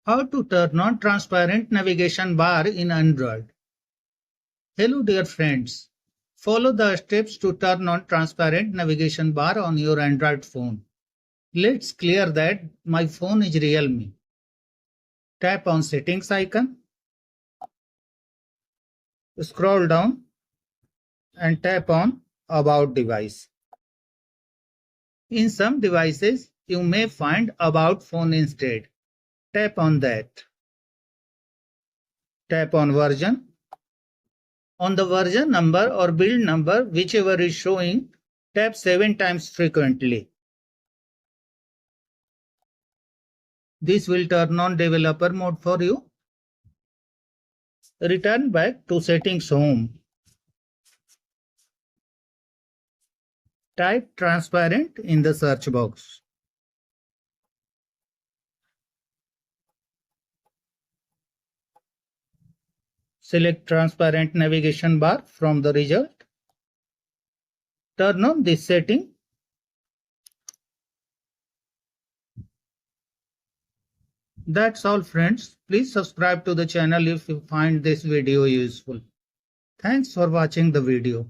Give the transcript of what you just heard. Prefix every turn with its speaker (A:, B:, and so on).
A: How to turn on transparent navigation bar in Android. Hello dear friends. Follow the steps to turn on transparent navigation bar on your Android phone. Let's clear that my phone is Realme. Tap on settings icon. Scroll down and tap on about device. In some devices, you may find about phone instead. Tap on that. Tap on version. On the version number or build number, whichever is showing, tap 7 times frequently. This will turn on developer mode for you. Return back to settings home. Type transparent in the search box. Select transparent navigation bar from the result. Turn on this setting. That's all friends. Please subscribe to the channel if you find this video useful. Thanks for watching the video.